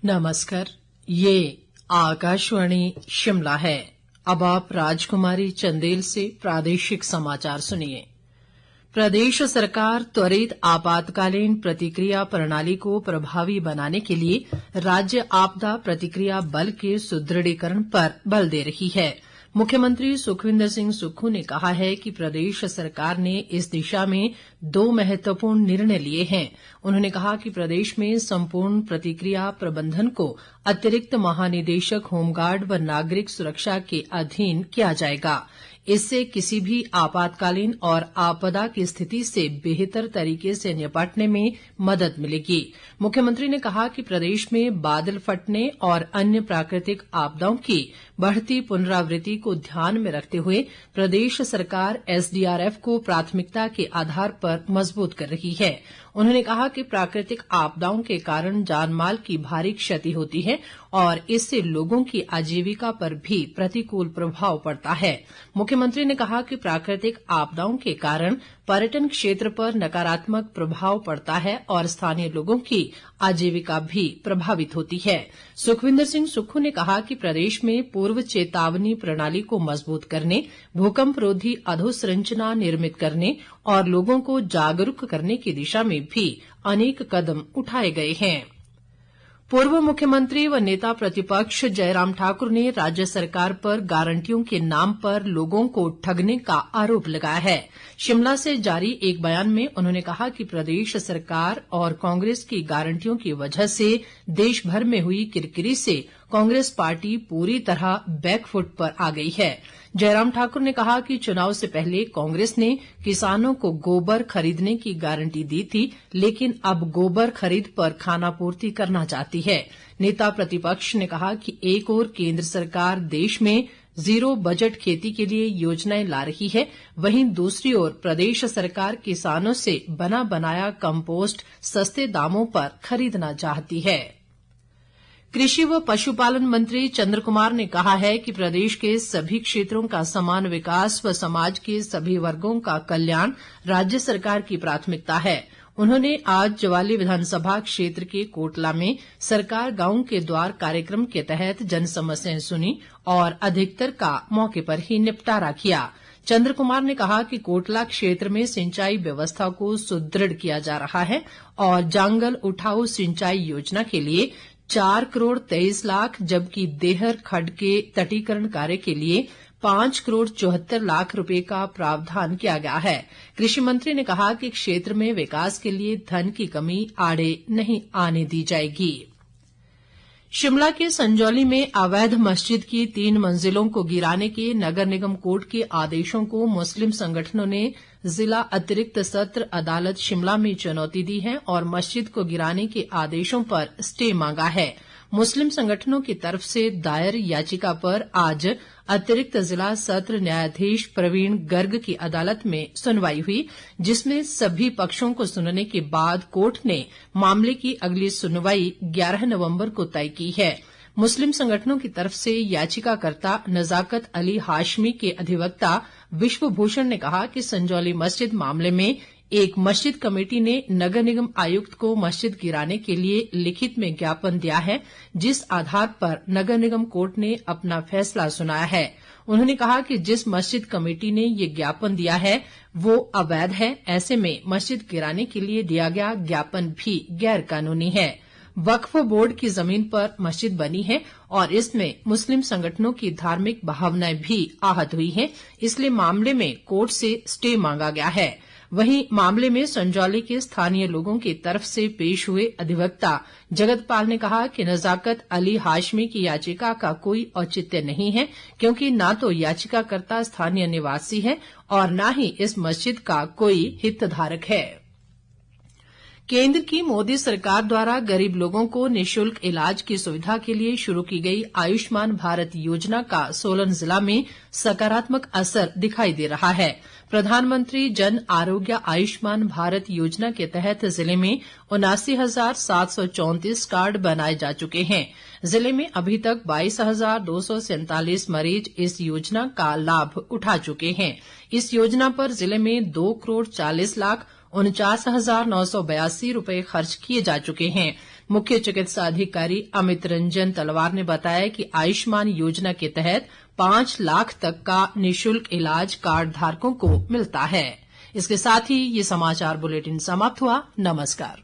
नमस्कार, ये आकाशवाणी शिमला है। अब आप राजकुमारी चंदेल से प्रादेशिक समाचार सुनिए। प्रदेश सरकार त्वरित आपातकालीन प्रतिक्रिया प्रणाली को प्रभावी बनाने के लिए राज्य आपदा प्रतिक्रिया बल के सुदृढ़ीकरण पर बल दे रही है। मुख्यमंत्री सुखविंदर सिंह सुक्खू ने कहा है कि प्रदेश सरकार ने इस दिशा में 2 महत्वपूर्ण निर्णय लिए हैं। उन्होंने कहा कि प्रदेश में संपूर्ण प्रतिक्रिया प्रबंधन को अतिरिक्त महानिदेशक होमगार्ड व नागरिक सुरक्षा के अधीन किया जाएगा। इससे किसी भी आपातकालीन और आपदा की स्थिति से बेहतर तरीके से निपटने में मदद मिलेगी। मुख्यमंत्री ने कहा कि प्रदेश में बादल फटने और अन्य प्राकृतिक आपदाओं की बढ़ती पुनरावृत्ति को ध्यान में रखते हुए प्रदेश सरकार एसडीआरएफ को प्राथमिकता के आधार पर मजबूत कर रही है। उन्होंने कहा कि प्राकृतिक आपदाओं के कारण जानमाल की भारी क्षति होती है और इससे लोगों की आजीविका पर भी प्रतिकूल प्रभाव पड़ता है। मुख्यमंत्री ने कहा कि प्राकृतिक आपदाओं के कारण पर्यटन क्षेत्र पर नकारात्मक प्रभाव पड़ता है और स्थानीय लोगों की आजीविका भी प्रभावित होती है। सुखविंदर सिंह सुक्खू ने कहा कि प्रदेश में पूर्व चेतावनी प्रणाली को मजबूत करने, भूकंप रोधी अधोसंरचना निर्मित करने और लोगों को जागरूक करने की दिशा में भी अनेक कदम उठाए गए हैं। पूर्व मुख्यमंत्री व नेता प्रतिपक्ष जयराम ठाकुर ने राज्य सरकार पर गारंटियों के नाम पर लोगों को ठगने का आरोप लगाया है। शिमला से जारी एक बयान में उन्होंने कहा कि प्रदेश सरकार और कांग्रेस की गारंटियों की वजह से देश भर में हुई किरकिरी से कांग्रेस पार्टी पूरी तरह बैकफुट पर आ गई है। जयराम ठाकुर ने कहा कि चुनाव से पहले कांग्रेस ने किसानों को गोबर खरीदने की गारंटी दी थी, लेकिन अब गोबर खरीद पर खानापूर्ति करना चाहती है। नेता प्रतिपक्ष ने कहा कि एक ओर केंद्र सरकार देश में जीरो बजट खेती के लिए योजनाएं ला रही है, वहीं दूसरी ओर प्रदेश सरकार किसानों से बना बनाया कंपोस्ट सस्ते दामों पर खरीदना चाहती है। कृषि व पशुपालन मंत्री चंद्र कुमार ने कहा है कि प्रदेश के सभी क्षेत्रों का समान विकास व समाज के सभी वर्गों का कल्याण राज्य सरकार की प्राथमिकता है। उन्होंने आज ज्वाली विधानसभा क्षेत्र के कोटला में सरकार गांव के द्वार कार्यक्रम के तहत जन समस्याएं सुनी और अधिकतर का मौके पर ही निपटारा किया। चंद्र कुमार ने कहा कि कोटला क्षेत्र में सिंचाई व्यवस्था को सुदृढ़ किया जा रहा है और जांगल उठाऊ सिंचाई योजना के लिए 4 करोड़ 23 लाख, जबकि देहर खड्ड के तटीकरण कार्य के लिए 5 करोड़ 74 लाख रुपए का प्रावधान किया गया है। कृषि मंत्री ने कहा कि क्षेत्र में विकास के लिए धन की कमी आड़े नहीं आने दी जाएगी। शिमला के संजौली में अवैध मस्जिद की 3 मंजिलों को गिराने के नगर निगम कोर्ट के आदेशों को मुस्लिम संगठनों ने जिला अतिरिक्त सत्र अदालत शिमला में चुनौती दी है और मस्जिद को गिराने के आदेशों पर स्टे मांगा है। मुस्लिम संगठनों की तरफ से दायर याचिका पर आज अतिरिक्त जिला सत्र न्यायाधीश प्रवीण गर्ग की अदालत में सुनवाई हुई, जिसमें सभी पक्षों को सुनने के बाद कोर्ट ने मामले की अगली सुनवाई 11 नवंबर को तय की है। मुस्लिम संगठनों की तरफ से याचिकाकर्ता नजाकत अली हाशमी के अधिवक्ता विश्वभूषण ने कहा कि संजौली मस्जिद मामले में एक मस्जिद कमेटी ने नगर निगम आयुक्त को मस्जिद गिराने के लिए लिखित में ज्ञापन दिया है, जिस आधार पर नगर निगम कोर्ट ने अपना फैसला सुनाया है। उन्होंने कहा कि जिस मस्जिद कमेटी ने ये ज्ञापन दिया है वो अवैध है, ऐसे में मस्जिद गिराने के लिए दिया गया ज्ञापन भी गैर कानूनी है। वक्फ बोर्ड की जमीन पर मस्जिद बनी है और इसमें मुस्लिम संगठनों की धार्मिक भावनाएं भी आहत हुई हैं, इसलिए मामले में कोर्ट से स्टे मांगा गया है। वहीं मामले में संजौली के स्थानीय लोगों की तरफ से पेश हुए अधिवक्ता जगतपाल ने कहा कि नजाकत अली हाशमी की याचिका का कोई औचित्य नहीं है, क्योंकि न तो याचिकाकर्ता स्थानीय निवासी है और न ही इस मस्जिद का कोई हितधारक है। केंद्र की मोदी सरकार द्वारा गरीब लोगों को निःशुल्क इलाज की सुविधा के लिए शुरू की गई आयुष्मान भारत योजना का सोलन जिला में सकारात्मक असर दिखाई दे रहा है। प्रधानमंत्री जन आरोग्य आयुष्मान भारत योजना के तहत जिले में 79,734 कार्ड बनाए जा चुके हैं। जिले में अभी तक 22,247 मरीज इस योजना का लाभ उठा चुके हैं। इस योजना पर जिले में 2 करोड़ 40 लाख 49,982 रुपए खर्च किए जा चुके हैं। मुख्य चिकित्सा अधिकारी अमित रंजन तलवार ने बताया कि आयुष्मान योजना के तहत 5 लाख तक का निशुल्क इलाज कार्ड धारकों को मिलता है। इसके साथ ही ये समाचार बुलेटिन समाप्त हुआ। नमस्कार।